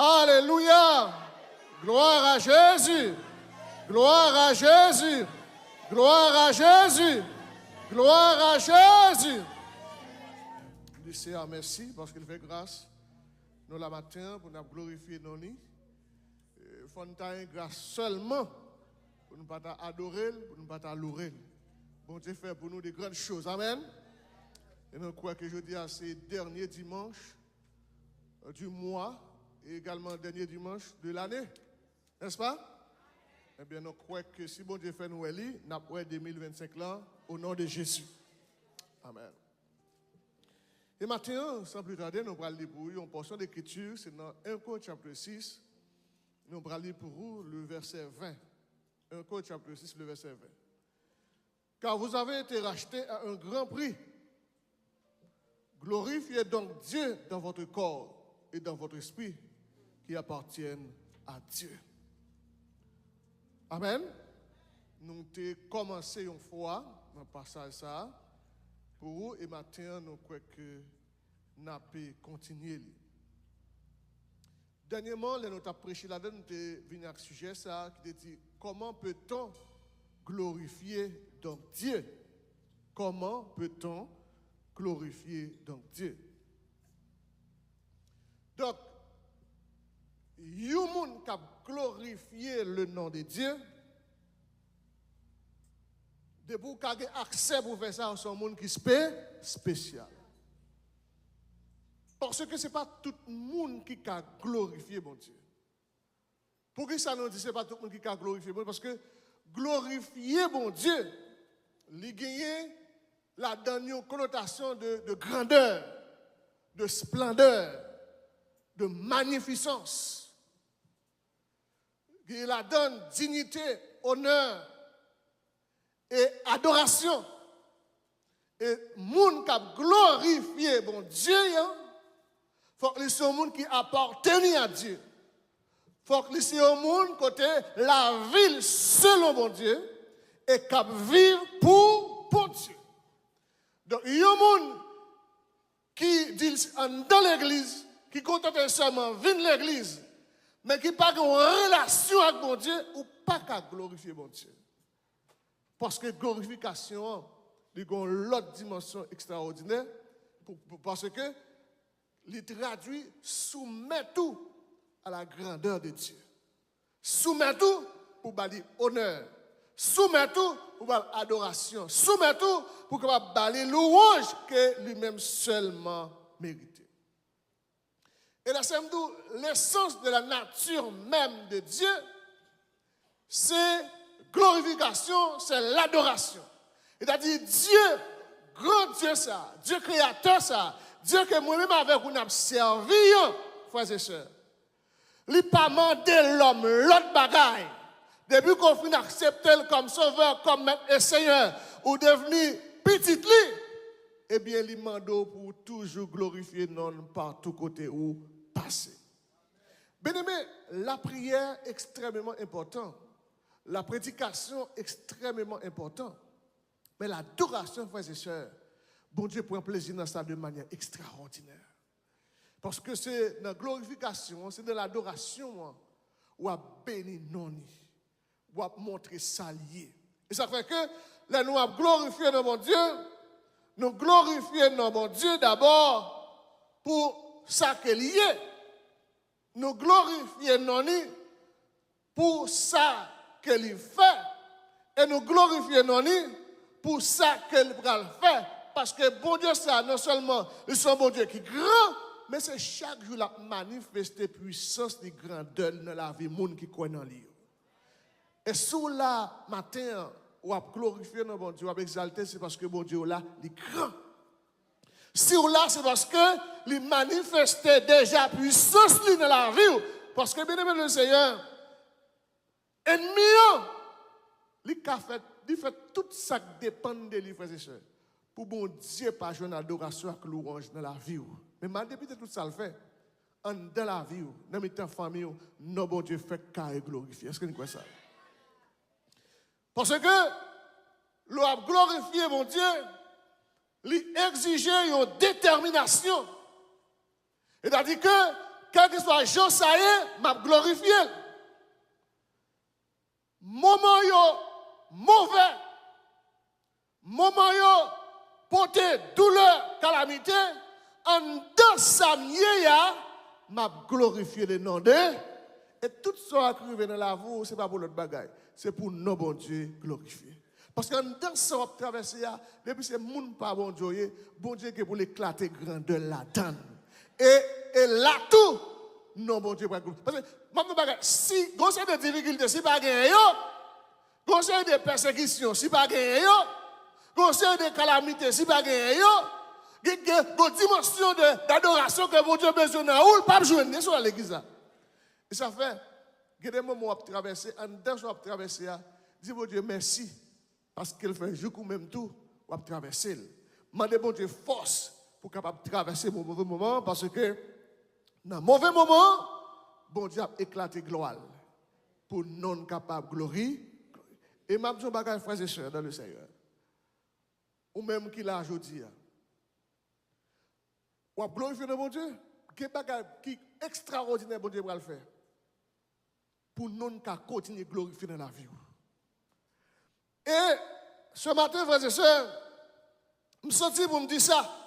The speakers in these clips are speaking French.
Alléluia. Gloire à Jésus. Gloire à Jésus. Gloire à Jésus. Gloire à Jésus. Le Seigneur, merci parce qu'il fait grâce. Nous, la matin, pour nous glorifier nos nids. Il faut nous avoir grâce seulement pour nous pas adorer, pour nous pas louer. Bon Dieu fait pour nous de grandes choses. Amen. Et nous croyons que jeudi, c'est le dernier dimanche du mois et également le dernier dimanche de l'année. N'est-ce pas? Eh bien, nous croyons que si bon Dieu fait nous élire, nous avons 2025 là, au nom de Jésus. Amen. Et maintenant, sans plus tarder, nous allons lire pour vous une portion d'écriture, c'est dans 1 Corinthiens chapitre 6. Nous allons lire pour vous le verset 20. 1 Corinthiens chapitre 6, le verset 20. Car vous avez été rachetés à un grand prix. Glorifiez donc Dieu dans votre corps et dans votre esprit qui appartiennent à Dieu. Amen. Nous avons commencé une fois dans le passage ça pour vous et maintenant nous croyons que nous allons continuer. Dernièrement, nous avons prêché là-dedans, nous avons venu avec un sujet ça, qui dit comment peut-on glorifier donc Dieu? Comment peut-on glorifier donc Dieu? Donc, il y a des gens qui ont glorifié le nom de Dieu. De vous qui avez accès pour faire ça, c'est un monde qui est spécial. Parce que ce n'est pas tout le monde qui a glorifié mon Dieu. Pourquoi ça nous dit que ce n'est pas tout le monde qui a glorifié mon Dieu? Parce que glorifier mon Dieu, il gagne la dernière connotation de grandeur, de splendeur, de magnificence. Il la donne dignité, honneur et adoration. Et monde qui a glorifié mon Dieu, il faut que ce monde qui appartient à Dieu. Il faut que ce monde côté la ville selon mon Dieu et qui vivre pour Dieu. Donc il y a un monde qui dit dans l'église, qui compte seulement venir l'église, mais qui n'a pas de relation avec mon Dieu ou pas qu'à glorifier mon Dieu. Parce que glorification, il y a une autre dimension extraordinaire, parce que il traduit soumet tout à la grandeur de Dieu. Soumet tout pour balayer honneur. Soumet tout pour balayer adoration. Soumet tout pour balayer louange que lui-même seulement mérite. Et là, c'est l'essence de la nature même de Dieu, c'est glorification, c'est l'adoration. C'est-à-dire Dieu, grand Dieu ça, Dieu créateur ça, Dieu que moi-même avec vous n'a servi, frères et sœurs. Il n'a pas demandé l'homme l'autre bagaille. Depuis qu'on finit d'accepter comme sauveur, comme maître et seigneur, ou devenu petit lit, eh bien, il demande pour toujours glorifier non par tous côtés où passer. Bien-aimé, la prière est extrêmement importante. La prédication est extrêmement importante. Mais l'adoration, frères et sœurs, bon Dieu prend plaisir dans ça de manière extraordinaire. Parce que c'est dans la glorification, c'est dans l'adoration où on bénit non, où on montre ça lié. Et ça fait que là, nous avons glorifié notre Dieu, nous glorifions notre Dieu d'abord pour ça qu'il y est. Nous glorifions non pour ça qu'il fait. Et nous glorifions non pour ça qu'il va faire. Parce que bon Dieu, ça, non seulement il est un bon Dieu qui est grand, mais c'est chaque jour la manifester puissance de grandeur dans la vie monde qui croit dans lui. Et sous la matin, on a glorifié notre bon Dieu, on a exalté, c'est parce que bon Dieu là, il est grand. Si on là, c'est parce que il manifestait déjà puissance dans la vie. Parce que bien aimé le Seigneur, ennemi, il fait tout ça qui dépend de lui, frères et sœurs. Pour bon Dieu, pas jouer une adoration avec l'orange dans la vie. Mais malgré tout ça le fait, dans la vie, dans la famille, non bon Dieu fait qu'à glorifier. Est-ce que vous croyez ça? Parce que l'on a glorifié mon Dieu, il exigeait une détermination. C'est-à-dire que quel que soit Jean ça y est, m'a glorifié. Moment yo mauvais, moment yo porté douleur, calamité, en dans sa miya, m'a glorifié le nom de. Et tout ça qui arrive dans la vie, ce n'est pas pour l'autre bagaille, c'est pour nos bon Dieu glorifier. Parce que dans ce qu'on traverse, depuis c'est monde pas bon Dieu qui est pour l'éclater grandeur la donne. Et là tout, non bon Dieu pas glorifier. Parce que si vous avez des difficultés, si pas gagné, vous avez des persécutions, si pas gagné, vous avez des calamités, si pas gagné, une dimension d'adoration que mon Dieu a besoin de ou pas besoin sur l'église. Et ça fait, il y a des moments où on traverser, en dedans où on traverser, dis mon Dieu merci, parce qu'il fait jour ou même tout, on traverser. Mandez mon Dieu force pour capable traverser mon mauvais moment, parce que dans le mauvais moment, bon Dieu a éclaté gloire pour non capable glorie. Et m'a dit bagage frères et sœurs dans le Seigneur. Ou même qui l'a aujourd'hui. Ou glorifier mon Dieu, qui bagage qui extraordinaire bon Dieu va le faire. Pour nous continuer à glorifier dans la vie. Et ce matin, frères et sœurs, je me sens pour me dire ça.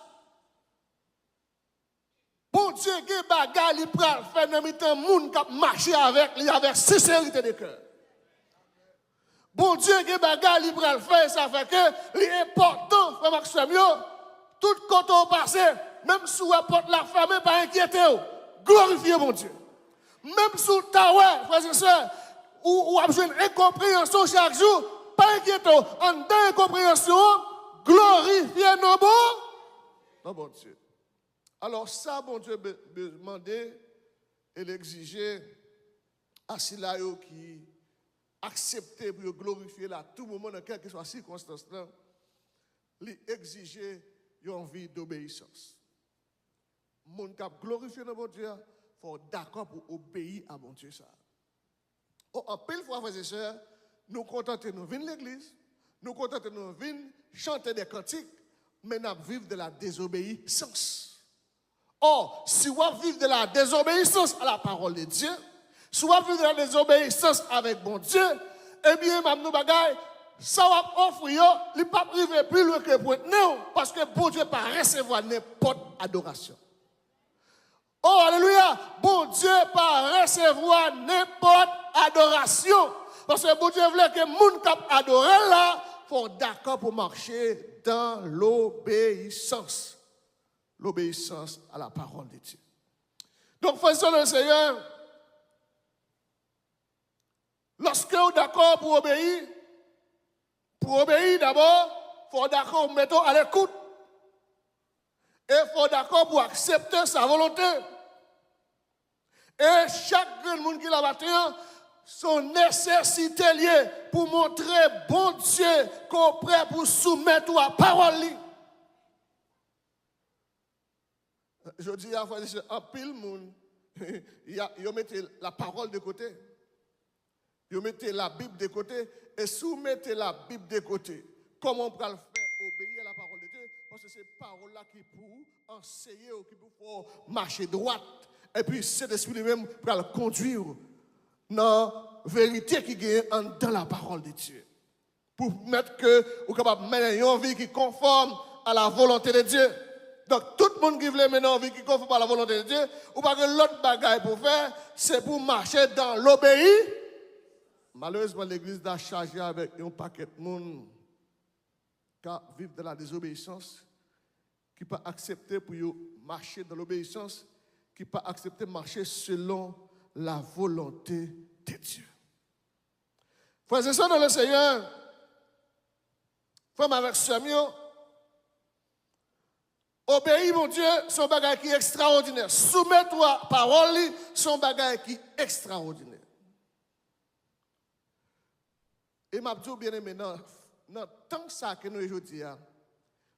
Bon Dieu, qui bagaille, il prend faire dans le monde qui marche avec sincérité de cœur. Bon Dieu, qui bagaille, il prend faire, ça fait que l'important, frère Maxime, tout côté au passé, même si la porte la fermée, pas inquiéter, glorifiez mon Dieu. Même sous le tower, frères et sœurs, où a besoin d'incompréhension chaque jour, pas inquiéter, en d'incompréhension, glorifiez nos bon Dieu. Alors ça, bon Dieu, demandait et l'exigeait à ceux-là qui acceptaient pour glorifier à tout moment, dans quelle que soit circonstance, lui exigeait une vie d'obéissance. Mon cap glorifier notre bon Dieu, il faut d'accord pour obéir à mon Dieu ça. En pile fois, frères et sœurs, nous contentons de venir à l'église, nous contentons de venir chanter des cantiques, mais nous vivons de la désobéissance. Or, si vous vivez de la désobéissance à la parole de Dieu, si vous vivez de la désobéissance avec mon Dieu, eh bien, nous bagaille, ça va offrir, il ne peut pas arriver plus loin que pour nous, parce que bon Dieu ne peut pas recevoir n'importe adoration. Oh, alléluia, bon Dieu ne peut pas recevoir n'importe adoration. Parce que bon Dieu voulait que les gens qui adorent là, font d'accord pour marcher dans l'obéissance. L'obéissance à la parole de Dieu. Donc, faisons le Seigneur. Lorsque vous êtes d'accord pour obéir d'abord, il faut d'accord pour mettre à l'écoute. Et il faut d'accord pour accepter sa volonté. Et chaque monde qui l'a battu, son nécessité liée pour montrer bon Dieu qu'on est prêt pour soumettre à la parole. Je dis à un pile monde, ils mettent la parole de côté. Ils mettent la Bible de côté. Et si vous mettez la Bible de côté, comment on peut le faire obéir à la parole de Dieu? Parce que c'est cette parole-là qui pour enseigner ou qui pour marcher droite. Et puis cet esprit lui-même pour le conduire dans la vérité qui gagne dans la parole de Dieu. Pour mettre que vous capable de mener une vie qui est conforme à la volonté de Dieu. Donc, tout le monde qui veut mener une vie qui est conforme à la volonté de Dieu, ou pas que l'autre bagaille pour faire, c'est pour marcher dans l'obéir. Malheureusement, l'Église a chargé avec un paquet de monde qui vivent de la désobéissance, qui ne peut pas accepter pour marcher dans l'obéissance, qui ne peut pas accepter de marcher selon la volonté de Dieu. Frères et sœurs dans le Seigneur, frères avec Samuel, obéis mon Dieu, son bagage qui est extraordinaire. Soumets-toi à la parole, son bagage qui est extraordinaire. Et m'a dit bien aimé, dans tant ça que nous aujourd'hui,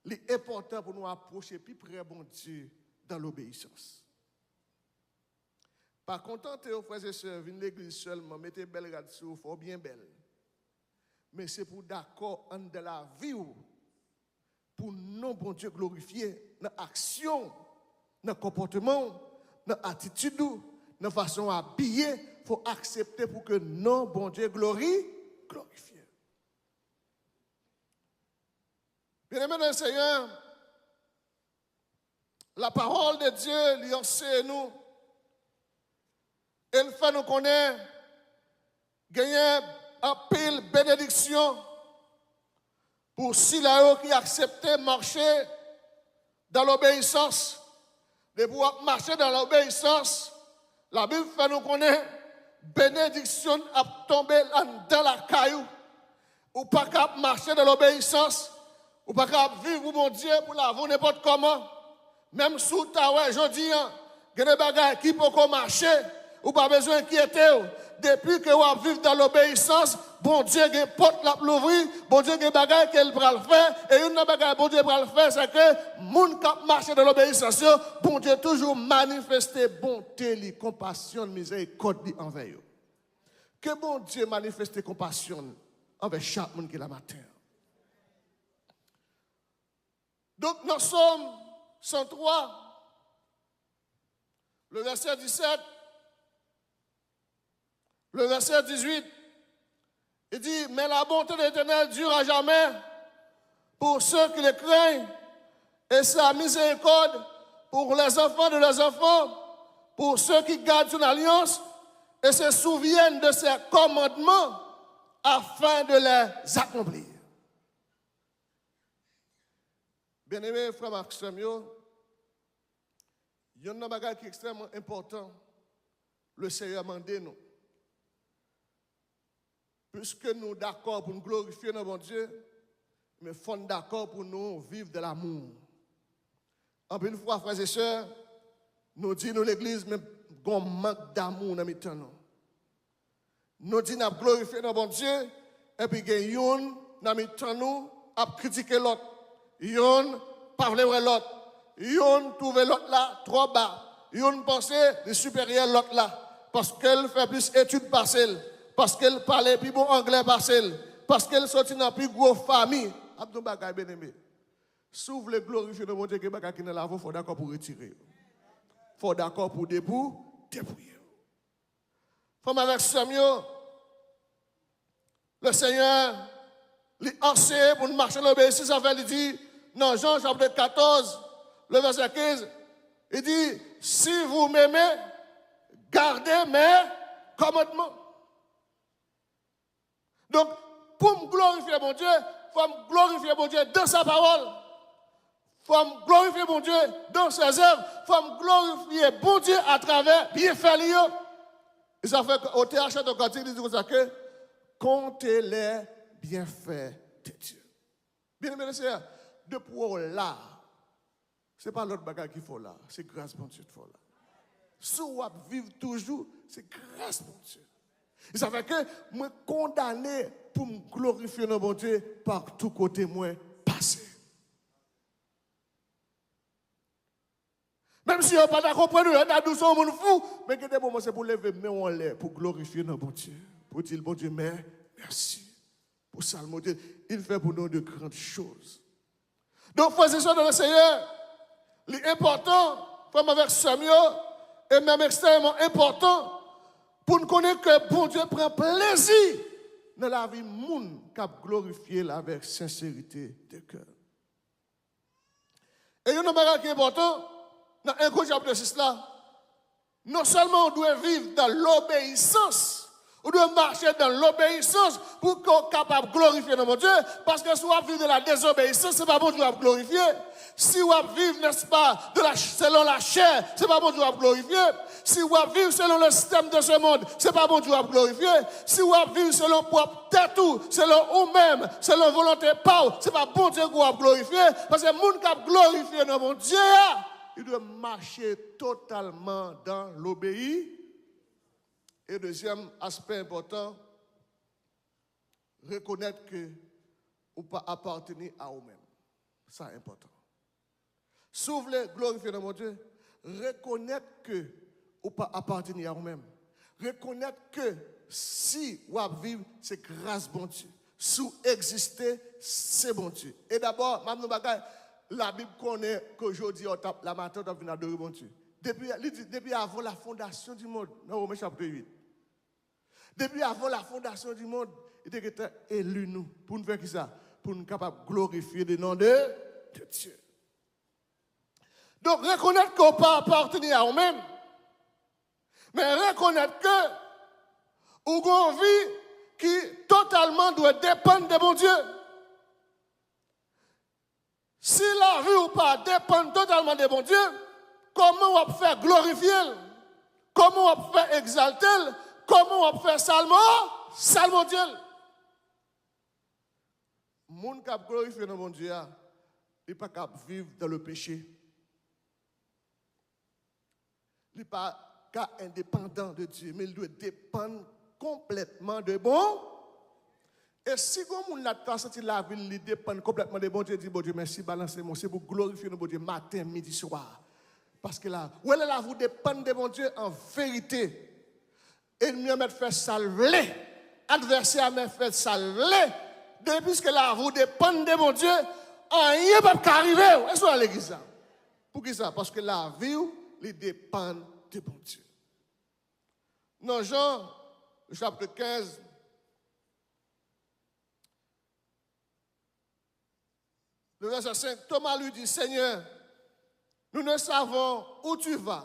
il est important pour nous approcher plus près bon Dieu dans l'obéissance. Pas contenter aux frères et sœurs, venir l'église seulement, mettez belle radio, faut bien belle. Mais c'est pour d'accord en de la vie pour nous, bon Dieu, glorifier dans l'action, dans le comportement, dans l'attitude, dans la façon habillée, il faut accepter pour que non, bon Dieu, glorifié. Bien-aimés dans le Seigneur, la parole de Dieu lui enseigne nous. Elle fait nous connaître, gagner un pile bénédiction pour ceux qui acceptent de marcher dans l'obéissance. De pouvoir marcher dans l'obéissance, la Bible fait nous connaître, bénédiction a tombé dans la caillou. Ou pas capable marcher dans l'obéissance, ou pas capable vivre pour mon Dieu, pour la vie n'importe comment. Même sous ta ouais, je dis, il y a des bagages qui peuvent marcher, ou pas besoin d'inquiéter. Depuis que vous vivez dans l'obéissance, bon Dieu a une porte la l'ouvrir, bon Dieu a des bagages qu'elle va le faire, et une bagages bon Dieu va le faire, c'est que moun qui marche dans l'obéissance, bon Dieu toujours manifester bonté, compassion, miséricorde envers eux. Que bon Dieu manifeste compassion envers chaque monde qui est la matin. Donc nous sommes 103, le verset 17. Le verset 18, il dit, mais la bonté de l'Éternel dure à jamais pour ceux qui le craignent, et sa miséricorde pour les enfants de leurs enfants, pour ceux qui gardent son alliance et se souviennent de ses commandements afin de les accomplir. Bien-aimés frères Maxime, il y a un bagage qui est extrêmement important. Le Seigneur m'a demandé nous. Puisque nous sommes d'accord pour nous glorifier notre bon Dieu, mais nous sommes d'accord pour nous vivre de l'amour. En une fois, frères et sœurs, nous disons l'église, mais nous manque d'amour dans nos temps. Nous disons nous glorifier notre bon Dieu, et puis nous avons dans nos temps à critiquer l'autre. Nous avons parlé de l'autre. Nous avons trouvé l'autre là trop bas. Nous avons pensé de supérieur l'autre là, parce qu'elle fait plus d'études par celle. Parce qu'elle parlait plus bon anglais par celle, parce qu'elle sortit dans plus grosse famille. Abdou bagay bien aimé. Si vous voulez glorifier le bon Dieu qui bagay qui dans la voie, il faut d'accord pour retirer. Il faut d'accord pour dépouiller. Femme avec Samuel, le Seigneur lui enseigne pour nous marcher dans l'obéissance. Il dit, dans Jean chapitre 14, le verset 15, il dit, si vous m'aimez, gardez mes commandements. Donc, pour me glorifier mon Dieu, il faut me glorifier mon Dieu dans sa parole. Il faut me glorifier mon Dieu dans ses œuvres. Il faut me glorifier mon Dieu à travers bienfaits. Et ça fait qu'au TH de Cantique, il dit comme ça que comptez les bienfaits de Dieu. Bien aimé, c'est de pour là. Ce n'est pas l'autre bagage qu'il faut là. C'est grâce mon Dieu qu'il faut là. Si vous vivez toujours, c'est grâce mon Dieu. Et ça fait que moi condamné pour me glorifier notre bon Dieu par tout côté moi passé. Même si on n'a pas d'accord, on a douce, on est fou, mais que des moments c'est pour lever mais on l'air pour glorifier notre bon Dieu. Pour dire bon Dieu merci. Pour ça mon Dieu, il fait pour nous de grandes choses. Donc frères et sœurs dans le Seigneur, l'important, comme avec Samuel, est même extrêmement important. Pour nous connaître que bon Dieu prend plaisir dans la vie moun qui a glorifié avec sincérité de cœur. Et il y a un bagage qui est important, dans 1 Corinthiens chapitre 6 là, non seulement on doit vivre dans l'obéissance, on doit marcher dans l'obéissance pour qu'on soit capable de glorifier notre Dieu, parce que si on vit de la désobéissance, ce n'est pas bon Dieu à glorifier. Si on vit, n'est-ce pas, selon la chair, ce n'est pas bon Dieu à glorifier. Si on vit selon le système de ce monde, ce n'est pas bon Dieu à glorifier. Si on vit selon propre tête, selon nous-mêmes, selon volonté pas, ce n'est pas bon Dieu qu'on va glorifier. Parce que le monde qui a glorifié notre Dieu, il doit marcher totalement dans l'obéissance. Et deuxième aspect important, reconnaître que ou pas appartenir à vous-même. Ça c'est important. Si vous voulez glorifier notre Dieu, reconnaître que ou pas appartenir à vous-même. Reconnaître que si vous vivez, c'est grâce bon Dieu. Si vous existez, c'est bon Dieu. Et d'abord, la Bible connaît qu'aujourd'hui, on tape la matin, on vient adorer bon Dieu. depuis avant la fondation du monde, dans Romains chapitre 8. Depuis avant la fondation du monde, il était élu nous. Pour nous faire qui ça? Pour nous capables de glorifier le nom de Dieu. Donc, reconnaître qu'on ne peut pas appartenir à nous-mêmes, mais reconnaître que nous avons une vie qui totalement doit dépendre de mon Dieu. Si la vie ou pas dépend totalement de mon Dieu, comment on va faire glorifier? Comment on va faire exalter? Comment on va faire salmo Dieu? Moun qui glorifie mon Dieu, il n'est pas capable de vivre dans le péché. Il n'est pas indépendant de Dieu, mais il doit dépendre complètement de bon. Et si vous avez senti la vie, il dépend complètement de bon Dieu, dit bon Dieu, merci, balancez-moi, c'est pour glorifier bon Dieu matin, midi, soir. Parce que là, vous dépendez de mon Dieu en vérité. Ennemi m'a fait salver, adversaire m'a fait salver. Depuis que là, vous dépendez de mon Dieu, rien ne peut arriver. Est-ce que à l'église? Pour qui ça? Parce que la vie, il dépend de mon Dieu. Dans Jean, chapitre 15, le verset 5, Thomas lui dit, Seigneur, nous ne savons où tu vas.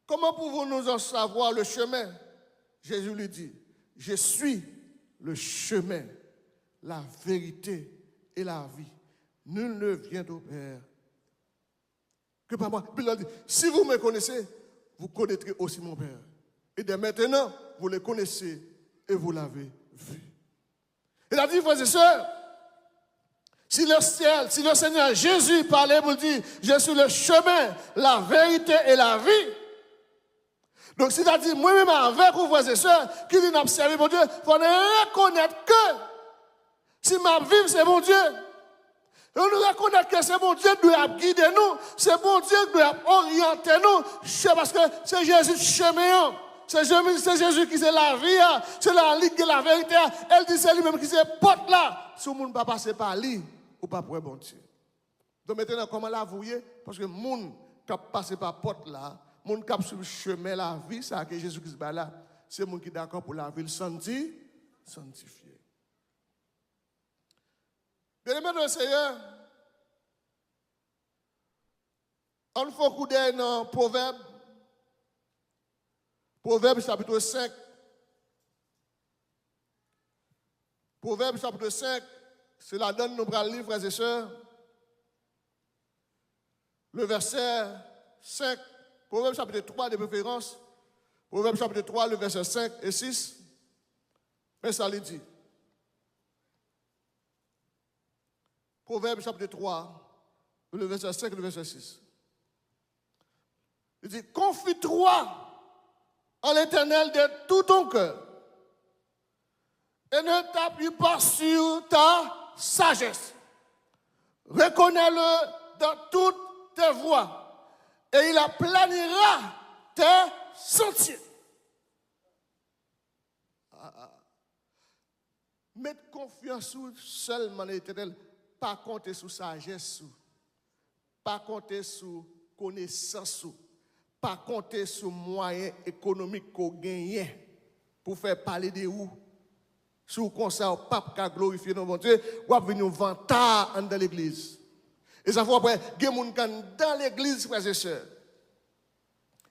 Comment pouvons-nous en savoir le chemin? Jésus lui dit, je suis le chemin, la vérité et la vie. Nul ne vient au Père que par moi. Puis il a dit, si vous me connaissez, vous connaîtrez aussi mon Père. Et dès maintenant, vous le connaissez et vous l'avez vu. Il a dit, frères et sœurs, si le Seigneur Jésus parlait pour dire, je suis le chemin, la vérité et la vie. Donc, s'il a dit, moi-même avec vous, frères et sœurs, qui dit, n'a servi mon Dieu, il faut reconnaître que si ma vie, c'est mon Dieu. Et on nous reconnaît que c'est mon Dieu qui doit guider nous, c'est mon Dieu qui doit orienter nous, parce que c'est Jésus le chemin. C'est Jésus qui c'est la vie, c'est la ligue de la vérité. Elle dit c'est lui-même qui c'est porte là. Si le monde ne peut pas passer par lui, ou pas pour bon Dieu. Donc maintenant, comment l'avouer? Parce que le monde qui passe par porte là, le monde qui sur le chemin la vie, ça que Jésus qui se bat là, c'est le monde qui est d'accord pour la vie sanctifiée. Bien-aimés dans le Seigneur, on fait un coup d'œil dans Proverbe. Proverbe chapitre 5. Proverbe chapitre 5, c'est la donne nous bras livre, frères et sœurs. Le verset 5, Proverbe chapitre 3 de préférence. Proverbe chapitre 3, le verset 5 et 6. Mais ça lui dit. Proverbe chapitre 3, le verset 5 et le verset 6. Il dit, confie-toi en l'Éternel de tout ton cœur et ne t'appuie pas sur ta sagesse. Reconnais-le dans toutes tes voies et il aplanira tes sentiers. Mettre confiance seulement en l'Éternel, pas compter sur sagesse, pas compter sur connaissance, pas compter sur moyens économiques qu'on gagne pour faire parler de vous. Si vous conseillez au pape qui a glorifié notre Dieu, vous avez venir vanter dans l'église. Et ça fait après, il y a des gens dans l'église, frères et sœurs.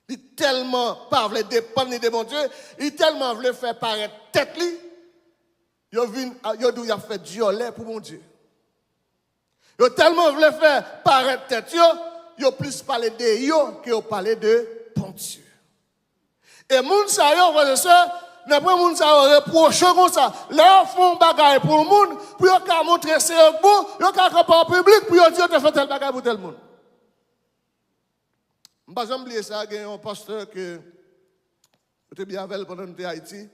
Il tellement pas voulu dépendre de mon Dieu, il tellement voulu faire paraître tête li. Il a fait violet pour mon Dieu. Il tellement voulu faire paraître tête il a plus parlé de yo que parlé de bon Dieu. Et moun sa yo, frères et sœurs, n'après moun sa yo reproche comme ça. Là, font bagaille pour le monde, pour yon montrer c'est bon, yon ka camper en public, pour yon dire te fait tel bagaille pour tel monde. Je ne vais pas oublier ça, il y a un pasteur qui était bien avec pendant que j'étais à Haïti.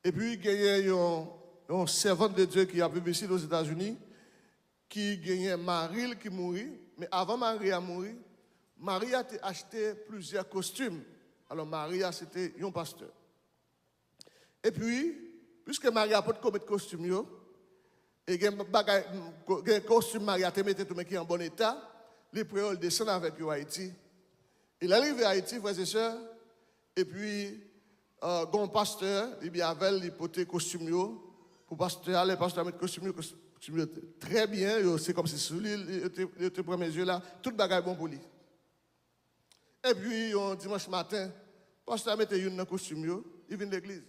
Et puis, il y a un servant de Dieu qui a vécu ici aux États-Unis, qui gagnait Marie qui mourit. Mais avant Marie à mourir, Marie a acheté plusieurs costumes. Alors Marie, c'était un pasteur. Et puis, puisque Marie a pas de costume, et il y a un costume Marie a mis qui est en bon état, les préoles descendent avec eux à Haïti. Il est arrivé à Haïti, frères et sœurs, et puis, un pasteur, il avait l'hypothèse costume, pour pasteur, les pasteurs mettent costume très bien, c'est comme si sous lui, il était premier yeux là, tout bagaille bon pour lui. Et puis, un dimanche matin, le pasteur mettait une costume, il vient de l'église.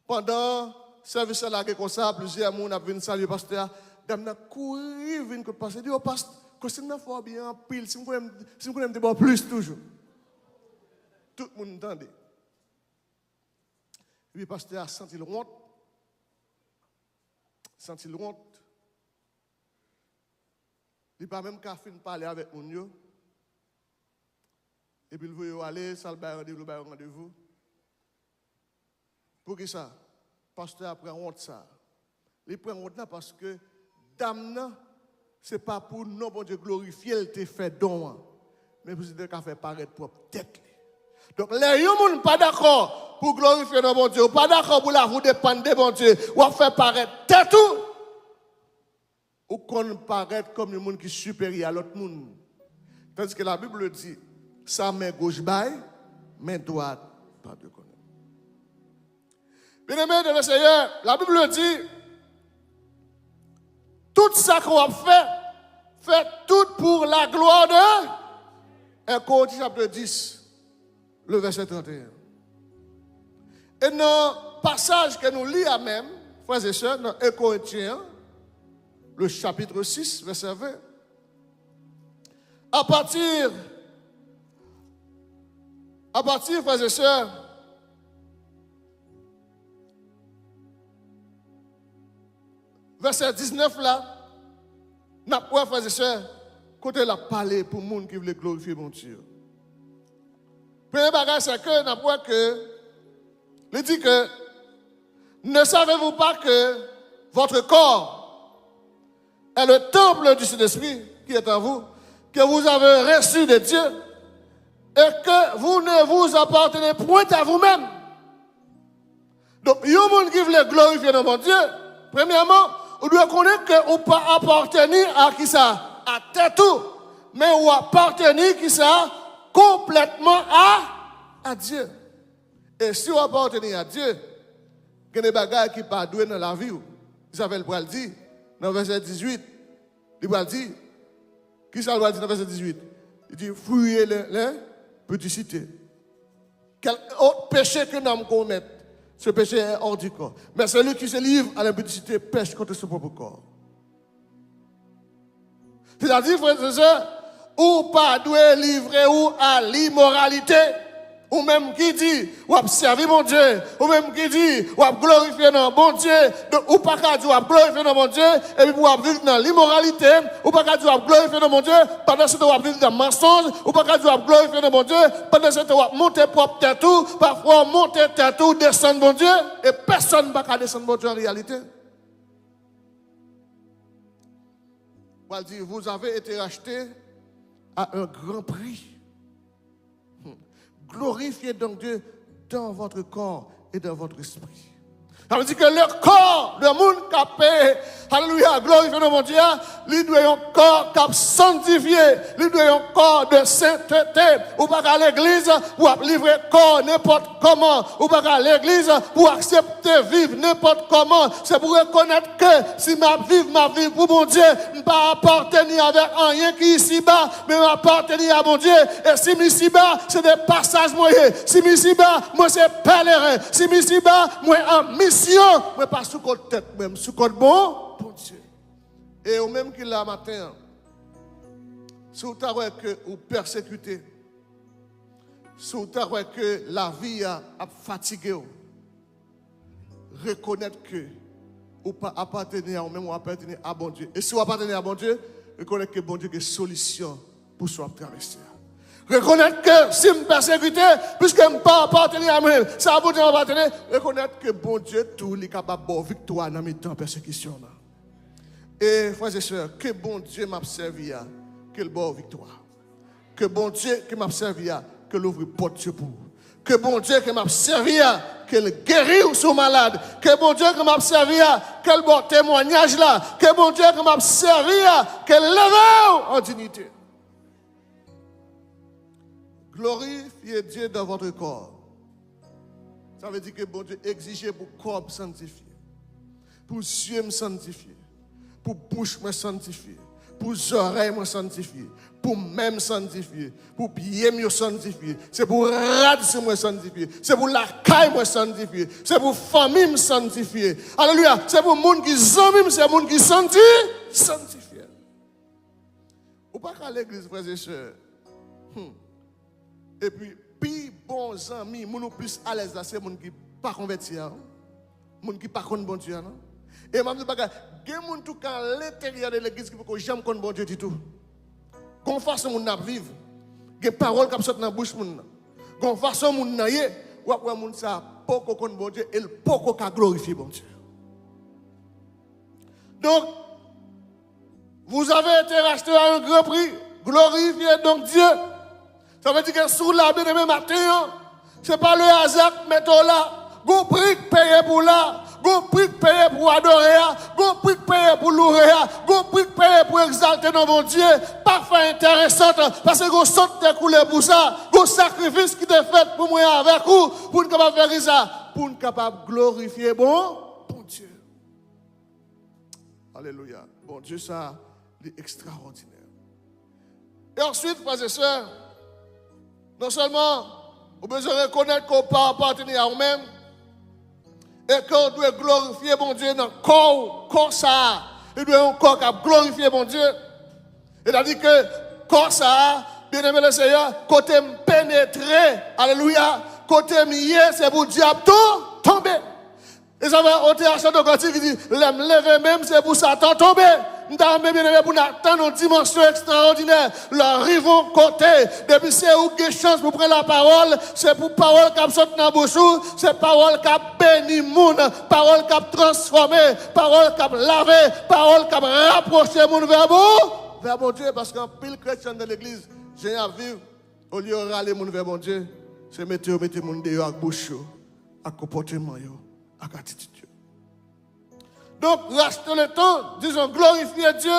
Pendant le service à la comme ça, plusieurs personnes viennent saluer le pasteur. Dame a couru, viennent que le pasteur dit, oh pasteur, costume n'a pas bien en pile, si vous voulez me dire plus toujours. Tout le monde entendait. Et puis le pasteur a senti le honte. Senti le honte. Il n'a pas même qu'à finir de parler avec nous. Et puis il veut aller, ça le rendez-vous. Pour qui ça? Le pasteur a pris honte ça. Il prend honte là parce que dame, ce n'est pas pour nous, bon Dieu, glorifier, il te fait don. Mais pour qu'il fait paraître propre tête. Donc, les gens ne sont pas d'accord pour glorifier nos bon Dieu, pas d'accord pour la vous dépendre de bon Dieu, ou faire paraître tête ou qu'on paraître comme un monde qui est supérieur à l'autre monde. Tandis que la Bible dit, sa main gauche baille, main droite, pas de connaître. Bien aimé de le Seigneur, la Bible dit, tout ça qu'on a fait tout pour la gloire de 1 Corinthiens chapitre 10. Le verset 31. Et dans le passage que nous lisons même, frères et sœurs, dans 1 Corinthiens, le chapitre 6, verset 20, à partir, frères et sœurs, verset 19 là, nous avons, frères et sœurs, côté la parler pour les gens qui veulent glorifier mon Dieu. Premier bagage, c'est que nous avons que, il dit que, ne savez-vous pas que votre corps est le temple du Saint-Esprit qui est en vous, que vous avez reçu de Dieu, et que vous ne vous appartenez point à vous-même. Donc, il y a des gens qui veulent glorifier mon Dieu. Premièrement, on doit connaître que vous ne pas appartenir à qui ça? À tête tout. Mais vous appartenir qui ça? Complètement à Dieu. Et si vous appartenez à Dieu, il y a des bagages qui ne sont pas doués dans la vie. Isabelle Bral dit, dans le verset 18, il va dire, qui ça doit dire dans le verset 18? Il dit, fuyez les petits. Quel autre péché que nous commettons? Ce péché est hors du corps. Mais celui qui se livre à l'impudicité pêche contre son propre corps. C'est-à-dire, frères et sœurs, ou pas doit livrer ou à l'immoralité, ou même qui dit, ou à servir mon Dieu, ou même qui dit, ou à glorifier non bon Dieu, donc, ou pas qu'à dire, ou à glorifier non bon Dieu, et puis pour vivre dans l'immoralité, ou pas qu'à dire, ou à glorifier non bon Dieu, pendant ce temps, ou à vivre dans le mensonge, ou pas qu'à dire, ou à glorifier non bon Dieu, pendant ce temps, ou à monter propre tête, parfois monter tête, descendre bon Dieu, et personne ne va pas descendre bon Dieu en réalité. On va dire, vous avez été rachetés à un grand prix. Glorifiez donc Dieu dans votre corps et dans votre esprit. Ça veut dire que le corps, le monde qui a payé, alléluia, glorifiez mon Dieu, lui doit un corps qui a sanctifié, lui doit un corps de sainteté. Ou pas à l'église pour livrer corps n'importe comment, ou pas à l'église pour accepter vivre n'importe comment. C'est pour reconnaître que si ma vie pour mon Dieu, je ne peux pas appartenir avec rien qui est ici-bas, mais m'appartenir à mon Dieu. Et si ici-bas, c'est des passages moyens. Si ici-bas, moi c'est pèlerin. Si ici-bas, moi en mission. Mais pas sous côté tête, même sous côté bon, pour Dieu. Et au même qu'il l'a matin, si vous avez que vous persécutez, si vous avez que la vie a fatigué, reconnaître que vous pas appartenir à vous-même, vous appartenez à bon Dieu. Et si vous appartenez à bon Dieu, reconnaître que bon Dieu a une solution pour ce traverser. Reconnaître que si je me persécute, puisque je ne peux pas appartenir à moi-même, ça va vous appartenir. Reconnaître que bon Dieu, tout est capable de victoire dans mes temps de persécution. Et frères et sœurs, que bon Dieu m'a servi à, quelle bonne victoire. Que bon Dieu qui m'a servi à, que l'ouvre porte pour vous. Que bon Dieu qui m'a servi à, qu'elle guérit sur malade. Que bon Dieu qui m'a servi à, quel bon témoignage là. Que bon Dieu qui m'a servi à, qu'elle lève en dignité. glorifiez Dieu dans votre corps. Ça veut dire que bon Dieu exige pour corps sanctifié, pour yeux me sanctifié, pour bouche me sanctifié, pour oreilles me sanctifié, pour même sanctifié, pour pied me sanctifié, c'est pour rad me sanctifié, c'est pour la caille me sanctifié, c'est pour famille me sanctifié. Alléluia, c'est pour monde qui zami, c'est monde qui sanctifié. Ou pas qu'à l'église, frères et sœurs. Et puis bons amis, mon plus à l'aise là, c'est mon qui pas converti, mon qui pas connaît bon Dieu, non. Et m'a dit bagarre, gen moun tout à l'intérieur de l'église qui faut jamais connaît bon Dieu du tout. Gon façon moun n'a vivre, gen parole comme sorti dans bouche moun. Gon façon moun n'a yé, ou après moun ça poko connaît bon Dieu et le poko ka glorifier bon Dieu. Donc vous avez été racheté à un grand prix, glorifiez donc Dieu. Ça veut dire que sous la bien-aimé matin, ce n'est pas le hasard, mettons là, go prix payé pour là, go prix payé pour adorer, go prix payé pour louer, go prix payé pour exalter dans mon Dieu, parfait intéressant, parce que go saute de coulé pour ça, go sacrifice qui est fait pour moi avec vous, pour nous capable faire ça, pour nous capable glorifier bon Dieu. Alléluia. Bon Dieu, ça, c'est extraordinaire. Et ensuite, frères et sœurs, non seulement, vous besoin de reconnaître qu'on peut appartenir à vous-même et qu'on doit glorifier mon Dieu dans le corps ça. Il doit un corps qui a glorifié mon Dieu. C'est-à-dire que corps ça, bien aimé le Seigneur, côté me pénétrer, alléluia, côté me c'est pour diable tomber. Et ça va au théâtre de Ganti qui dit, l'aime lever même, c'est pour Satan tomber. Nous avons bien aimé pour nous atteindre une dimension extraordinaire. Leur rivons côté, depuis c'est où qu'il y a chance pour prendre la parole, c'est pour parole qui a sorti dans la bouche, c'est parole qui a béni le monde, parole qui a transformé, parole qui a lavé, parole qui a rapproché le monde vers bon Dieu, parce qu'un pile chrétien de l'église, j'ai à vivre, au lieu de râler le monde vers bon Dieu, c'est mettre le monde dehors avec bouche, avec comportement, avec attitude. Donc, restez le temps, disons, glorifier Dieu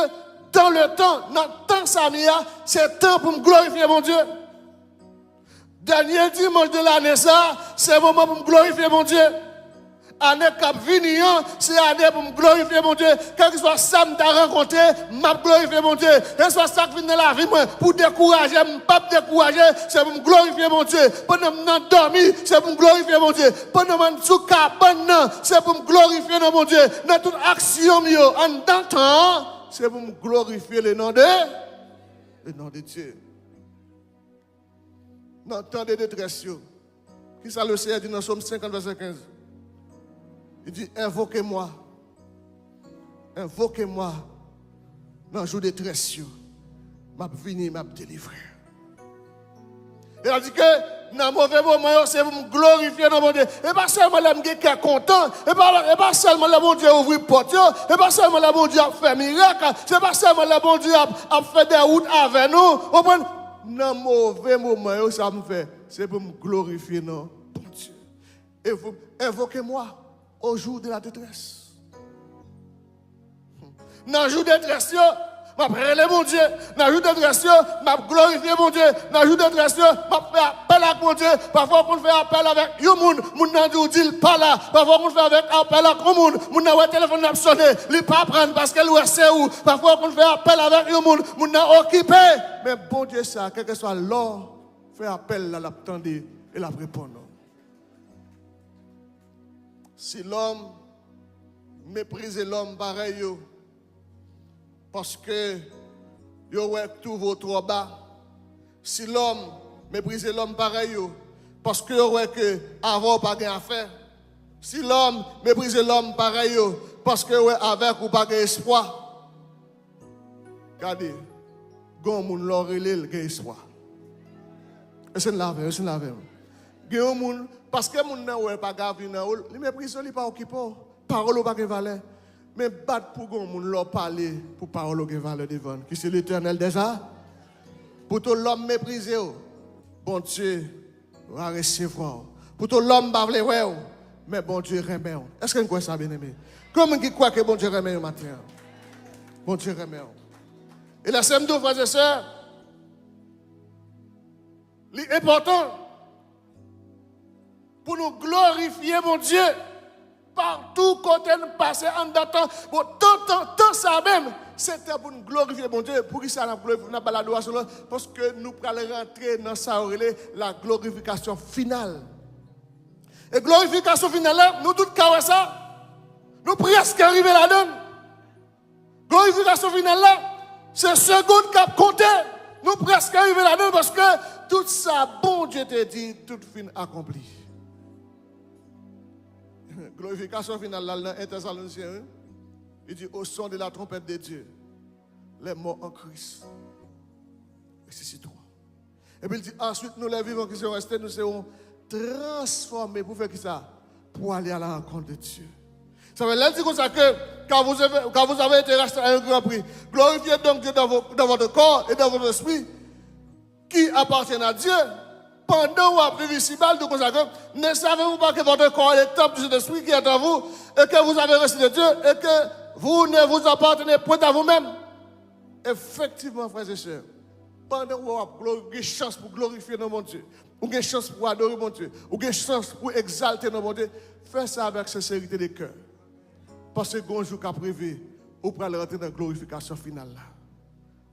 dans le temps. Dans le temps, Samia, c'est temps pour me glorifier mon Dieu. Dernier dimanche de l'année, ça, c'est le moment pour me glorifier mon Dieu. Année cap venir, c'est année pour me glorifier mon Dieu. Quel que soit ça me t'a rencontré, m'a glorifier mon Dieu. Quel que soit ça qui vient dans la vie, moi, pour décourager, pas décourager, c'est pour me glorifier mon Dieu. Pendant que je dormi, c'est pour me glorifier mon Dieu. Pendant que je suis cabane, c'est pour me glorifier mon Dieu. Dans toute action, en temps, c'est pour me glorifier le nom de Dieu. Dans le temps de détresse, qui ça le Seigneur dit dans Somme 50, verset 15? Il dit, invoquez-moi dans le jour de détresse, m'a venu, m'a délivré. Il a dit que dans le mauvais moment, c'est pour me glorifier dans mon Dieu. Et pas seulement le monde qui est content, et pas seulement le bon Dieu a ouvert porte, et pas seulement le bon Dieu a fait miracle, c'est pas seulement le bon Dieu a fait des routes avec nous. Dans le mauvais moment, ça me fait, c'est pour me glorifier dans bon Dieu. Et vous, invoquez-moi au jour de la détresse. Dans le jour de détresse, je vais mon Dieu. Dans le jour de détresse, je vais glorifier mon Dieu. Dans le jour de détresse, je vais faire appel à mon Dieu. Parfois, on fait appel avec un monde. Mon n'a dit pas là. Parfois, on fait avec appel avec un monde. Mon n'a pas téléphone n'a sonné. Il pas prendre parce qu'elle est où. Parfois, on fait appel avec un monde. Mon n'a occupé. Mais bon Dieu, ça, quel que soit l'heure, fait appel là, l'attendre et la répondre. Si l'homme méprise l'homme pareil, parce que tout vaut trop bas. Si l'homme méprise l'homme pareil, parce que avant pas de affaire. Si l'homme méprise l'homme pareil, parce que avec ou pas d'espoir. Regardez, quand on l'a relé, il y a espoir. Est-ce que c'est la même? Parce que mon n'a pas gavé dans ol, il méprise il pas occupé, parole pas de valeur. Mais battre pour qu'on moun leur parler pour parole de valeur devant, qui c'est l'Éternel déjà. Pour tout l'homme méprisé, bon Dieu va recevoir. Pour tout l'homme pas vle ouais, mais bon Dieu remet. Est-ce que vous croyez ça bien aimé? Comment qui croit que bon Dieu remet matin? Bon Dieu remet. Et la semaine de frères et sœurs, L'important pour nous glorifier mon Dieu partout côté nous passer en datant bon tant ça même c'était pour nous glorifier mon Dieu pour qui ça n'a pas l'adoration parce que nous allons rentrer dans ça la glorification finale et glorification finale là nous tous carré ça nous presque arriver là-dedans glorification finale là c'est seconde cap compté nous presque arriver là-dedans parce que tout ça bon Dieu te dit tout fin accompli. Glorification finale dans 1 Thessaloniciens, il dit au son de la trompette de Dieu, les morts en Christ ressusciteront. Et puis il dit ensuite nous les vivants qui sont restés, nous serons transformés pour faire qui ça? Pour aller à la rencontre de Dieu. Ça veut dire comme ça que quand vous avez été racheté à un grand prix, glorifiez donc Dieu dans votre corps et dans votre esprit qui appartiennent à Dieu. Pendant que vous vivez ici-bas, ne savez-vous pas que votre corps est le temple du Saint-Esprit qui est en vous et que vous avez reçu de Dieu et que vous ne vous appartenez point à vous-même? Effectivement, frères et sœurs, pendant que vous avez une chance pour glorifier notre Dieu, ou une chance pour adorer mon Dieu, ou une chance pour exalter notre Dieu, faites ça avec sincérité de cœur. Parce que un jour qu'a prévu, vous pourrez rentrer dans la glorification finale.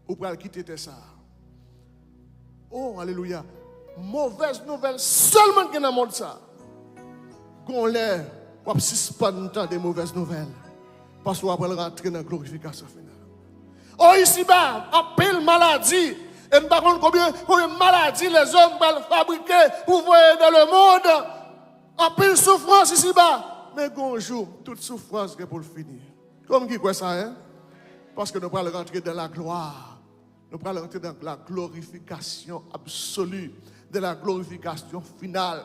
Vous pourrez quitter ça. Oh, alléluia. Mauvaise nouvelle seulement qui dans le monde ça. Qu'on l'air, on suspend des mauvaises nouvelles. Parce qu'on va rentrer dans la glorification finale. Oh, ici-bas, en pile maladie. Et nous ne savons pas combien de maladies les hommes veulent fabriquer pour voir dans le monde. En pile souffrance ici-bas. Mais un jour, toute souffrance est pour le finir. Comme qui quoi ça, hein? Parce que nous allons rentrer dans la gloire. Nous allons rentrer dans la glorification absolue, de la glorification finale.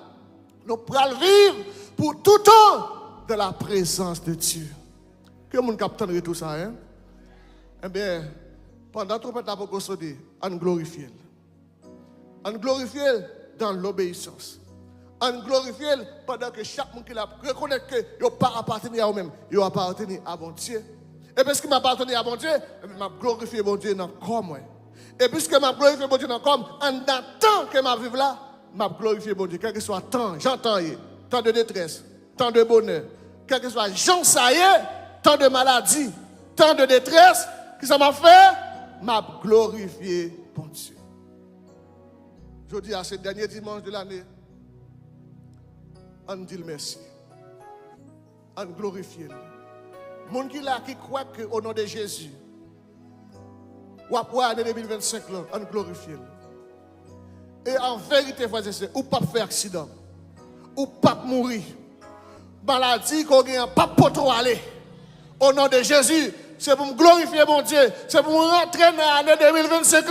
Nous allons vivre pour tout temps de la présence de Dieu. Que mon capitaine tout ça, hein? Eh bien, pendant tout le temps, on glorifie. On glorifie dans l'obéissance. On glorifie pendant que chaque monde qui l'a reconnaît que il n'a pas appartenu à eux-mêmes, il appartenu à mon Dieu. Et puisque m'appartenu à mon Dieu, je glorifie mon Dieu dans le corps. Et puisque je glorifie mon Dieu dans le corps, en attendant que je vive là, je glorifie mon Dieu. Quel que soit temps, j'entends, temps de détresse, temps de bonheur, quel que soit j'en sais, temps de maladie, temps de détresse, que ça m'a fait, je glorifie mon Dieu. Je dis à ce dernier dimanche de l'année, on dit merci. On glorifie. Les gens qui croient qu'au nom de Jésus, ou après l'année 2025, on glorifie. Et en vérité, frères et sœurs, ou pas faire accident, ou pas mourir, maladie qu'on gagne, pas pour trop aller. Au nom de Jésus, c'est pour me glorifier mon Dieu, c'est pour me rentrer dans l'année 2025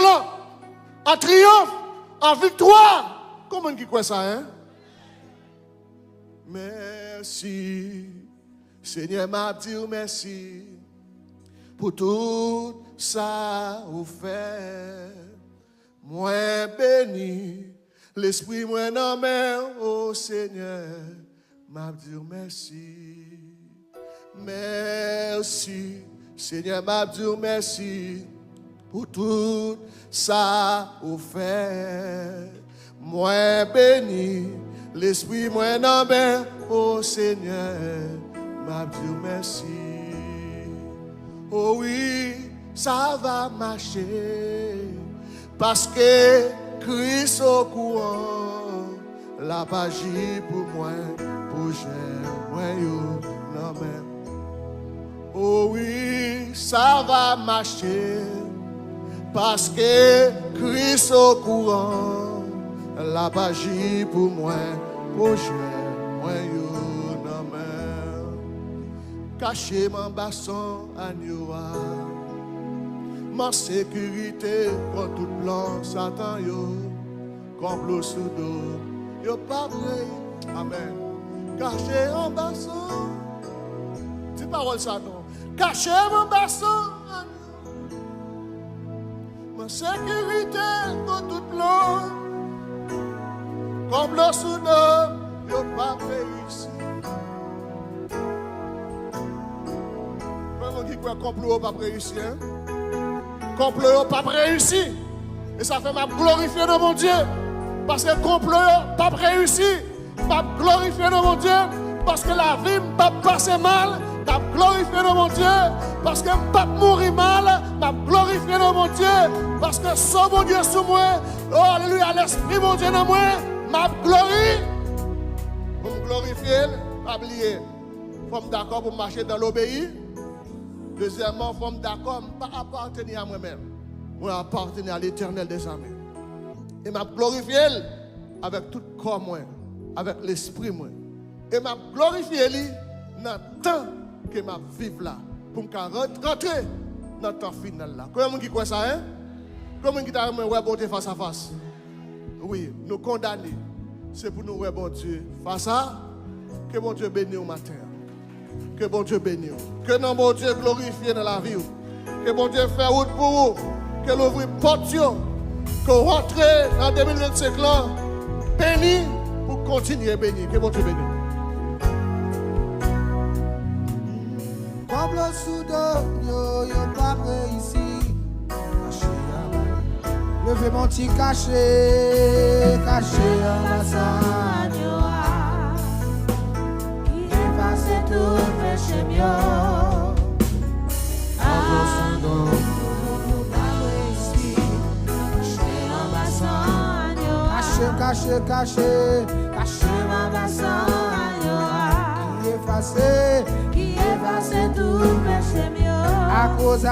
en triomphe, en victoire. Comment qui croit ça, hein? Merci, Seigneur m'a dit merci pour tout ça vous fait. Moi béni, l'esprit moi nommé au Seigneur m'a dit merci. Merci, Seigneur m'a dit merci pour tout ça vous fait. Moi béni, l'esprit moi nommé au Seigneur m'a dit merci. Oh oui, ça va marcher parce que Christ au courant la page pour moi, pour j'aime moi nommé. Oh oui, ça va marcher parce que Christ au courant la page pour moi. Projet, moi yo nan men, caché mon basson à Nioa, ma sécurité contre tout plan Satan yo, complot sous dos, yo pas vrai, amen. Caché mon basson, dis parole ça non, caché mon basson à Nioa, ma sécurité contre tout plan. Comme le soudain, il n'y a pas réussi. Comment on dit quoi, complot n'a pas réussi, hein? Complot n'a pas réussi. Et ça fait ma glorifier de mon Dieu. Parce que le complot n'a pas réussi. Pas glorifier mon Dieu. Parce que la vie n'a pas passé mal. Pas glorifier mon Dieu. Parce que je ne pas mourir mal. Pas glorifier mon Dieu. Parce que son mon Dieu sous moi. Oh, alléluia, l'esprit mon Dieu dans moi. Ma glorie. Pour me glorifier, pas oublier. Faut me d'accord pour marcher dans l'obéir. Deuxièmement, faut me d'accord pour ne pas appartenir à moi-même. Moi, appartenir à l'Éternel des armées. Et m'a glorifié avec tout le corps, moi, avec l'esprit, moi. Et m'a glorifié dans le temps que m'a vivre là. Pour me rentrer dans le temps final là. Comment qui croit ça, hein? Comment qui t'a ouais bonté face à face? Oui, nous condamner. C'est pour nous ouais bon Dieu face à que bon Dieu bénisse au matin. Que bon Dieu bénisse. Que non bon Dieu glorifie dans la vie. Que bon Dieu fait route pour vous. Que l'ouvre porte. Que rentre en 2025 là. Béni pour continuer à bénir. Que bon Dieu bénisse. Comme le soudain, yo pas ici. Levez mon petit caché, caché en la sagne. Qui efface tout péché mieux. Caché, caché, caché ma bassange. Qui efface tout péché mieux. À cause,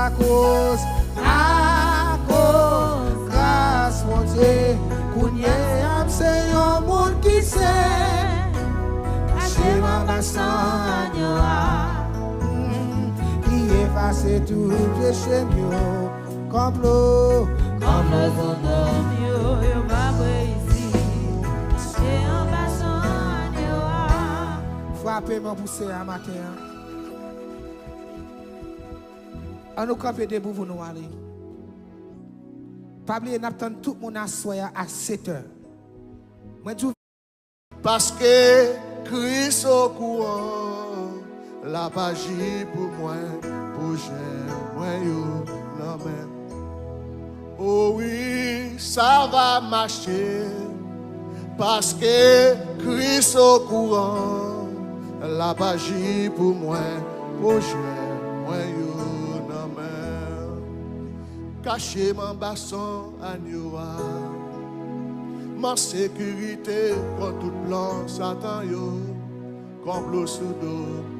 grâce mon Dieu, Kounye c'est un monde qui sait. Caché ma bassange. Qui efface tout péché mieux. Complot, Comme le fondom yo va ici. Caché en bassange. frappez mon poussé à matin. On nous camper debout pour nous aller. Pas oublier n'attend tout le monde à 7h. Moi tout Parce que Christ au courant, la page pour moi, pour moi, yo, non mais. Oh oui, ça va marcher. Parce que Christ au courant, la page pour moi, pour moi, yo, non mais. Caché mon basson à Noua. Ma sécurité contre tout plan Satan yo complot sous dos.